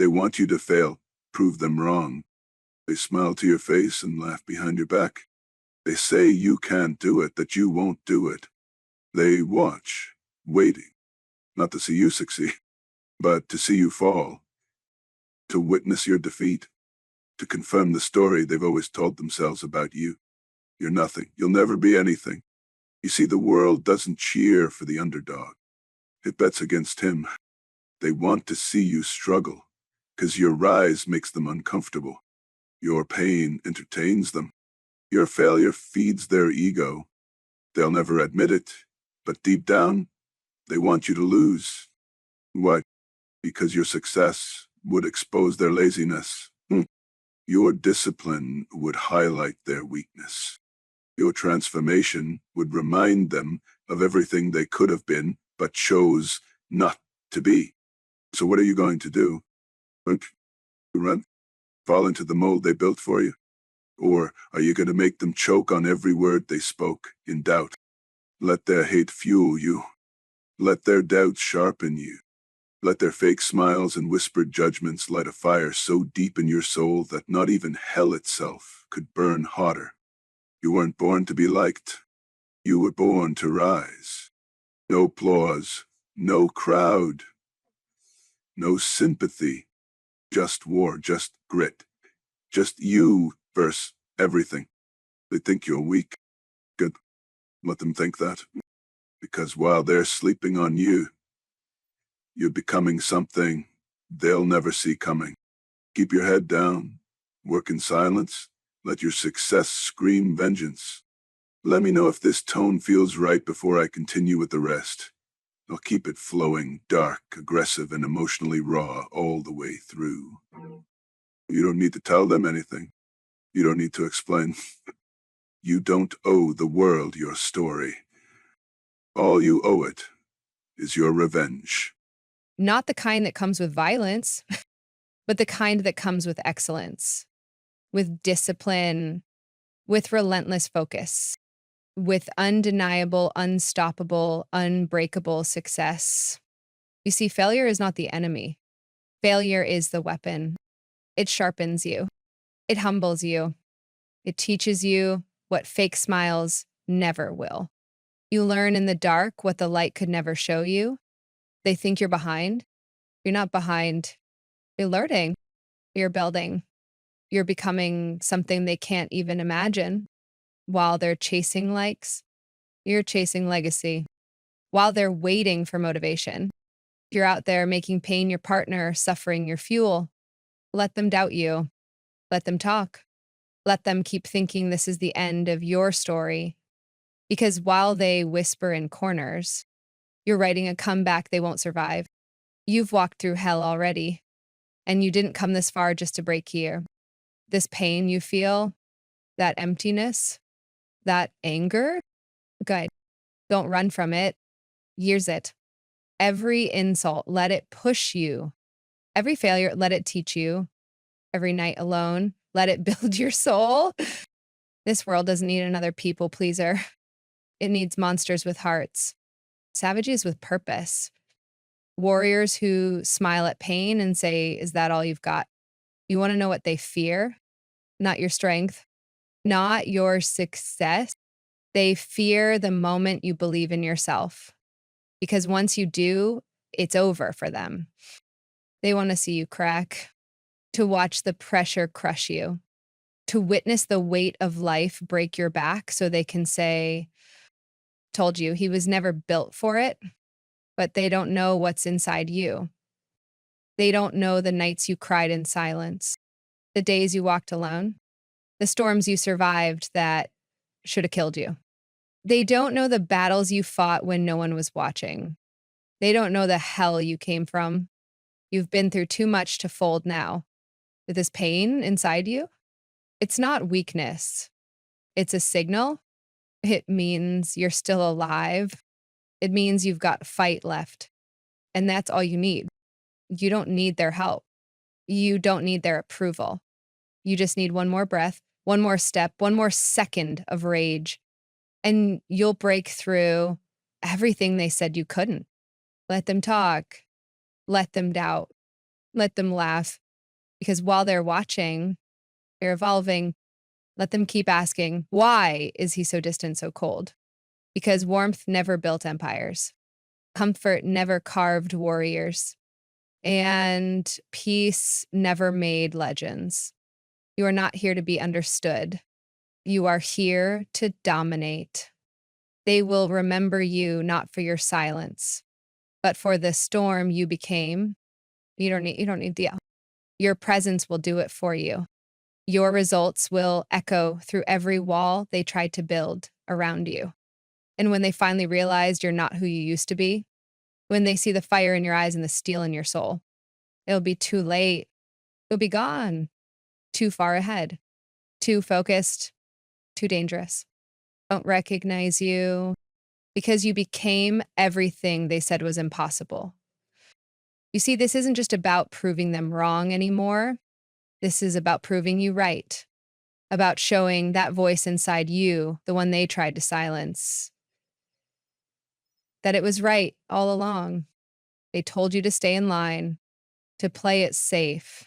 They want you to fail, prove them wrong. They smile to your face and laugh behind your back. They say you can't do it, that you won't do it. They watch, waiting, not to see you succeed, but to see you fall, to witness your defeat, to confirm the story they've always told themselves about you. You're nothing. You'll never be anything. You see, the world doesn't cheer for the underdog. It bets against him. They want to see you struggle, because your rise makes them uncomfortable. Your pain entertains them. Your failure feeds their ego. They'll never admit it, but deep down, they want you to lose. Why? Because your success would expose their laziness. Your discipline would highlight their weakness. Your transformation would remind them of everything they could have been, but chose not to be. So what are you going to do? Run? Fall into the mold they built for you? Or are you going to make them choke on every word they spoke in doubt? Let their hate fuel you. Let their doubts sharpen you. Let their fake smiles and whispered judgments light a fire so deep in your soul that not even hell itself could burn hotter. You weren't born to be liked. You were born to rise. No applause, no crowd, no sympathy, just war, just grit, just you versus everything. They think you're weak. Good. Let them think that. Because while they're sleeping on you, you're becoming something they'll never see coming. Keep your head down, work in silence, let your success scream vengeance. Let me know if this tone feels right before I continue with the rest. I'll keep it flowing, dark, aggressive, and emotionally raw all the way through. You don't need to tell them anything. You don't need to explain. You don't owe the world your story. All you owe it is your revenge. Not the kind that comes with violence, but the kind that comes with excellence, with discipline, with relentless focus, with undeniable, unstoppable, unbreakable success. You see, failure is not the enemy. Failure is the weapon. It sharpens you. It humbles you. It teaches you what fake smiles never will. You learn in the dark what the light could never show you. They think you're behind. You're not behind. You're learning. You're building. You're becoming something they can't even imagine. While they're chasing likes, you're chasing legacy. While they're waiting for motivation, you're out there making pain your partner, suffering your fuel. Let them doubt you. Let them talk. Let them keep thinking this is the end of your story. Because while they whisper in corners, you're writing a comeback they won't survive. You've walked through hell already, and you didn't come this far just to break here. This pain you feel, that emptiness, that anger, good. Don't run from it. Use it. Every insult, let it push you. Every failure, let it teach you. Every night alone, let it build your soul. This world doesn't need another people pleaser. It needs monsters with hearts, savages with purpose, warriors who smile at pain and say, is that all you've got? You want to know what they fear? Not your strength, not your success. They fear the moment you believe in yourself. Because once you do, it's over for them. They want to see you crack, to watch the pressure crush you, to witness the weight of life break your back so they can say, told you, he was never built for it, but they don't know what's inside you. They don't know the nights you cried in silence, the days you walked alone, the storms you survived that should have killed you. They don't know the battles you fought when no one was watching. They don't know the hell you came from. You've been through too much to fold now. With this pain inside you, it's not weakness. It's a signal. It means you're still alive. It means you've got fight left. And that's all you need. You don't need their help. You don't need their approval. You just need one more breath, one more step, one more second of rage. And you'll break through everything they said you couldn't. Let them talk. Let them doubt. Let them laugh, because while they're watching, they're evolving. Let them keep asking, why is he so distant, so cold? Because warmth never built empires. Comfort never carved warriors. And peace never made legends. You are not here to be understood. You are here to dominate. They will remember you not for your silence, but for the storm you became. You don't need the your presence will do it for you. Your results will echo through every wall they tried to build around you. And when they finally realized you're not who you used to be, when they see the fire in your eyes and the steel in your soul, it'll be too late. It'll be gone. Too far ahead. Too focused. Too dangerous. Don't recognize you because you became everything they said was impossible. You see, this isn't just about proving them wrong anymore. This is about proving you right, about showing that voice inside you, the one they tried to silence, that it was right all along. They told you to stay in line, to play it safe,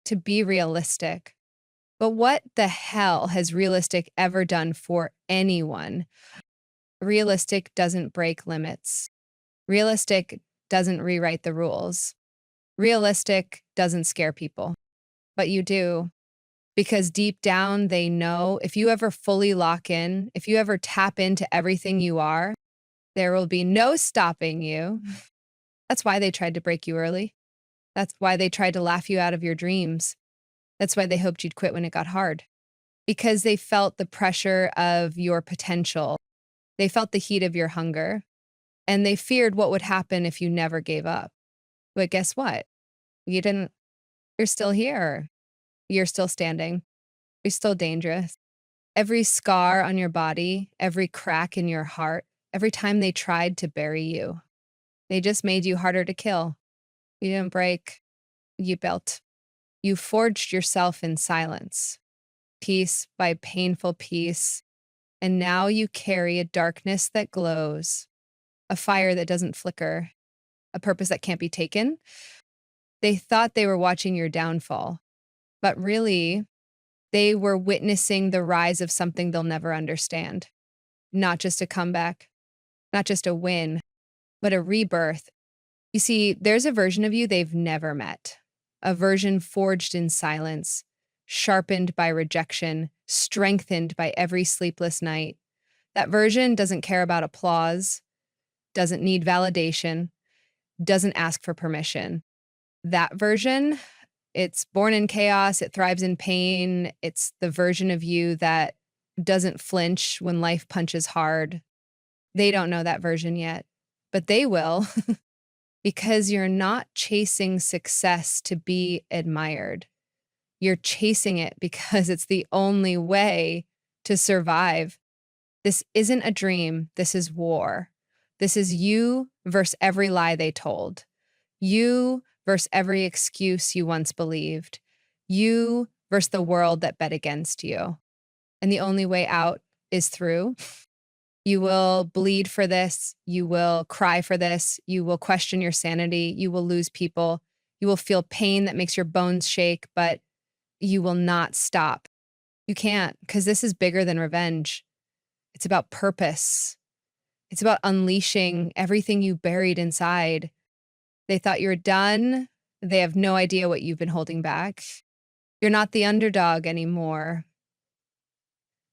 to be realistic. But what the hell has realistic ever done for anyone? Realistic doesn't break limits. Realistic doesn't rewrite the rules. Realistic doesn't scare people. But you do. Because deep down, they know if you ever fully lock in, if you ever tap into everything you are, there will be no stopping you. That's why they tried to break you early. That's why they tried to laugh you out of your dreams. That's why they hoped you'd quit when it got hard. Because they felt the pressure of your potential. They felt the heat of your hunger. And they feared what would happen if you never gave up. But guess what? You didn't. You're still here. You're still standing. You're still dangerous. Every scar on your body, every crack in your heart, every time they tried to bury you, they just made you harder to kill. You didn't break. You built. You forged yourself in silence, piece by painful piece. And now you carry a darkness that glows, a fire that doesn't flicker, a purpose that can't be taken. They thought they were watching your downfall, but really, they were witnessing the rise of something they'll never understand. Not just a comeback, not just a win, but a rebirth. You see, there's a version of you they've never met, a version forged in silence, sharpened by rejection, strengthened by every sleepless night. That version doesn't care about applause, doesn't need validation, doesn't ask for permission. That version, it's born in chaos, it thrives in pain. It's the version of you that doesn't flinch when life punches hard. They don't know that version yet, but they will because you're not chasing success to be admired. You're chasing it because it's the only way to survive. This isn't a dream. This is war. This is you versus every lie they told. You versus every excuse you once believed. You versus the world that bet against you. And the only way out is through. You will bleed for this. You will cry for this. You will question your sanity. You will lose people. You will feel pain that makes your bones shake, but you will not stop. You can't, because this is bigger than revenge. It's about purpose. It's about unleashing everything you buried inside. They thought you were done. They have no idea what you've been holding back. You're not the underdog anymore.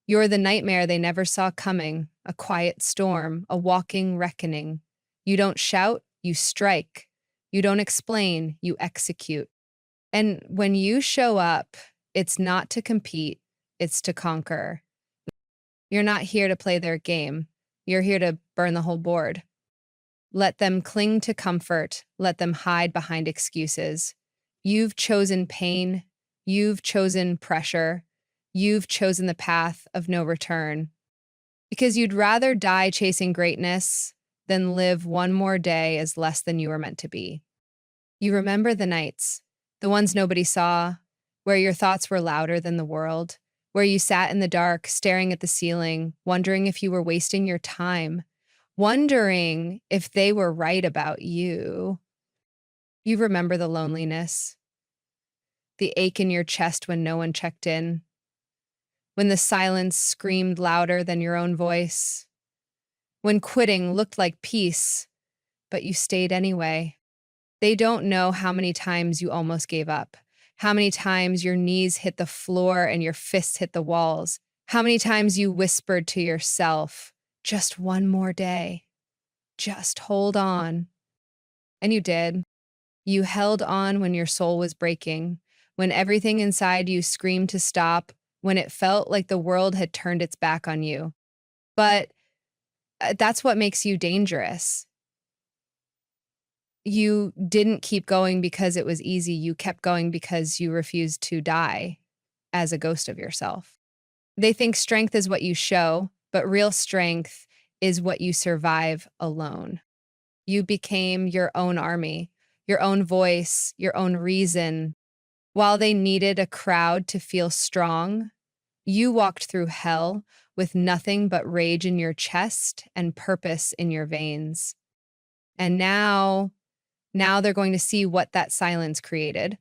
You're the nightmare they never saw coming, a quiet storm, a walking reckoning. You don't shout, you strike. You don't explain, you execute. And when you show up, it's not to compete, it's to conquer. You're not here to play their game. You're here to burn the whole board. Let them cling to comfort. Let them hide behind excuses. You've chosen pain. You've chosen pressure. You've chosen the path of no return. Because you'd rather die chasing greatness than live one more day as less than you were meant to be. You remember the nights, the ones nobody saw, where your thoughts were louder than the world, where you sat in the dark, staring at the ceiling, wondering if you were wasting your time, wondering if they were right about you. You remember the loneliness, the ache in your chest when no one checked in, when the silence screamed louder than your own voice, when quitting looked like peace, but you stayed anyway. They don't know how many times you almost gave up, how many times your knees hit the floor and your fists hit the walls, how many times you whispered to yourself, just one more day, just hold on. And you did. You held on when your soul was breaking, when everything inside you screamed to stop, when it felt like the world had turned its back on you. But that's what makes you dangerous. You didn't keep going because it was easy. You kept going because you refused to die as a ghost of yourself. They think strength is what you show, but real strength is what you survive alone. You became your own army, your own voice, your own reason. While they needed a crowd to feel strong, you walked through hell with nothing but rage in your chest and purpose in your veins. And now they're going to see what that silence created.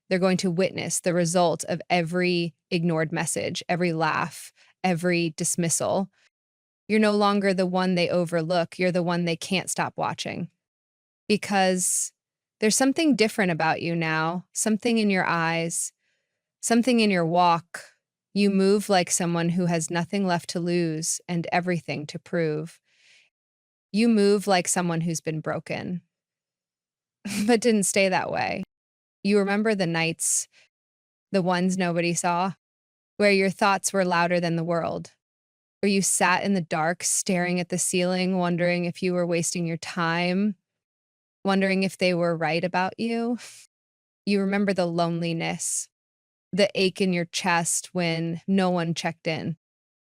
They're going to witness the result of every ignored message, every laugh, every dismissal. You're no longer the one they overlook. You're the one they can't stop watching. Because there's something different about you now, something in your eyes, something in your walk. You move like someone who has nothing left to lose and everything to prove. You move like someone who's been broken, but didn't stay that way. You remember the nights, the ones nobody saw, where your thoughts were louder than the world, where you sat in the dark staring at the ceiling, wondering if you were wasting your time, wondering if they were right about you. You remember the loneliness, the ache in your chest when no one checked in,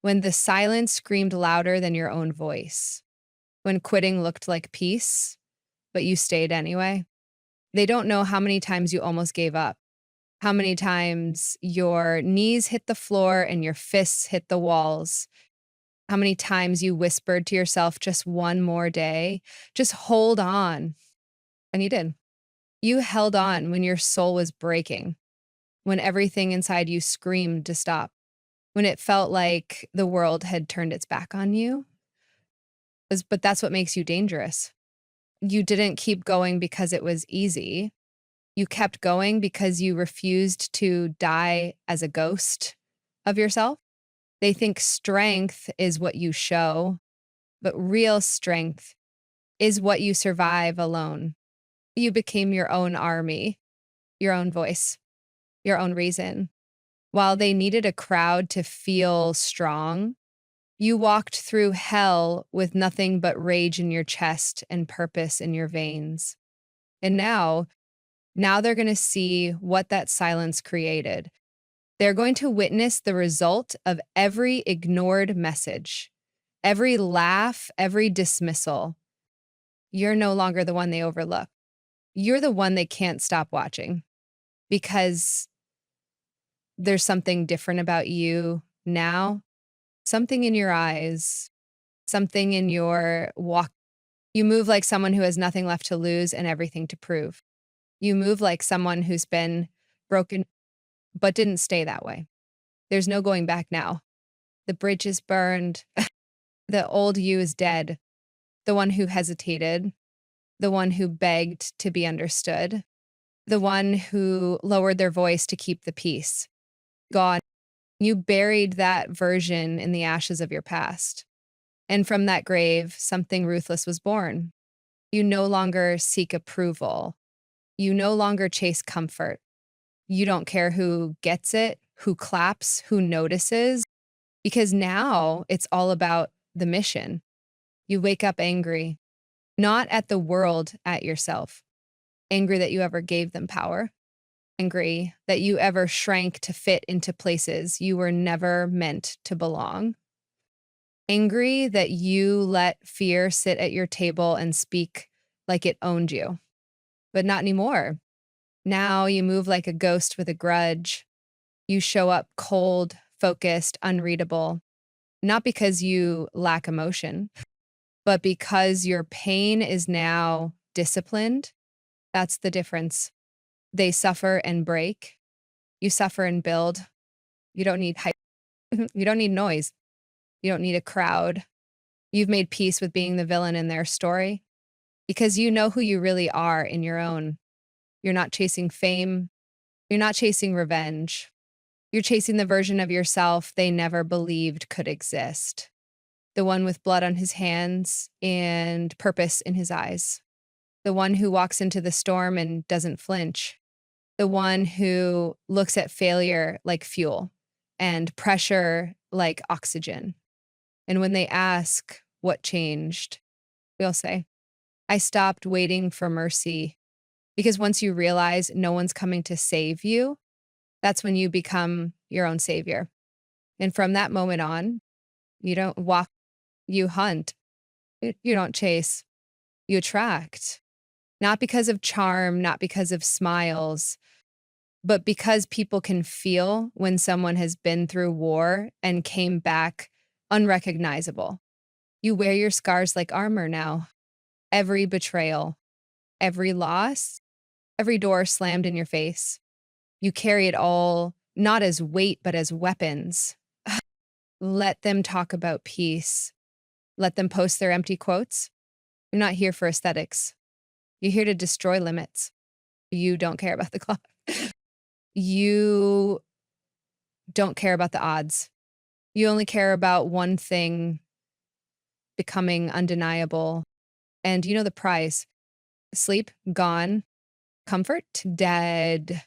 when the silence screamed louder than your own voice, when quitting looked like peace, but you stayed anyway. They don't know how many times you almost gave up, how many times your knees hit the floor and your fists hit the walls, how many times you whispered to yourself, just one more day, just hold on. And you did. You held on when your soul was breaking, when everything inside you screamed to stop, when it felt like the world had turned its back on you. But that's what makes you dangerous. You didn't keep going because it was easy. You kept going because you refused to die as a ghost of yourself. They think strength is what you show, but real strength is what you survive alone. You became your own army, your own voice, your own reason. While they needed a crowd to feel strong, you walked through hell with nothing but rage in your chest and purpose in your veins. And now they're going to see what that silence created. They're going to witness the result of every ignored message, every laugh, every dismissal. You're no longer the one they overlook. You're the one they can't stop watching because there's something different about you now, something in your eyes, something in your walk. You move like someone who has nothing left to lose and everything to prove. You move like someone who's been broken, but didn't stay that way. There's no going back now. The bridge is burned. The old you is dead. The one who hesitated, the one who begged to be understood, the one who lowered their voice to keep the peace. God, you buried that version in the ashes of your past. And from that grave, something ruthless was born. You no longer seek approval. You no longer chase comfort. You don't care who gets it, who claps, who notices, because now it's all about the mission. You wake up angry, not at the world, at yourself. Angry that you ever gave them power. Angry that you ever shrank to fit into places you were never meant to belong. Angry that you let fear sit at your table and speak like it owned you. But not anymore. Now you move like a ghost with a grudge. You show up cold, focused, unreadable, not because you lack emotion, but because your pain is now disciplined. That's the difference. They suffer and break. You suffer and build. You don't need hype. You don't need noise. You don't need a crowd. You've made peace with being the villain in their story because you know who you really are in your own. You're not chasing fame. You're not chasing revenge. You're chasing the version of yourself they never believed could exist. The one with blood on his hands and purpose in his eyes. The one who walks into the storm and doesn't flinch. The one who looks at failure like fuel and pressure like oxygen. And when they ask what changed, we'll say, I stopped waiting for mercy. Because once you realize no one's coming to save you, that's when you become your own savior. And from that moment on, you don't walk, you hunt. You don't chase, you attract. Not because of charm, not because of smiles, but because people can feel when someone has been through war and came back unrecognizable. You wear your scars like armor now. Every betrayal, every loss, every door slammed in your face. You carry it all not as weight, but as weapons. Let them talk about peace. Let them post their empty quotes. You're not here for aesthetics. You're here to destroy limits. You don't care about the clock. You don't care about the odds. You only care about one thing becoming undeniable. And you know the price: sleep, gone; comfort, dead.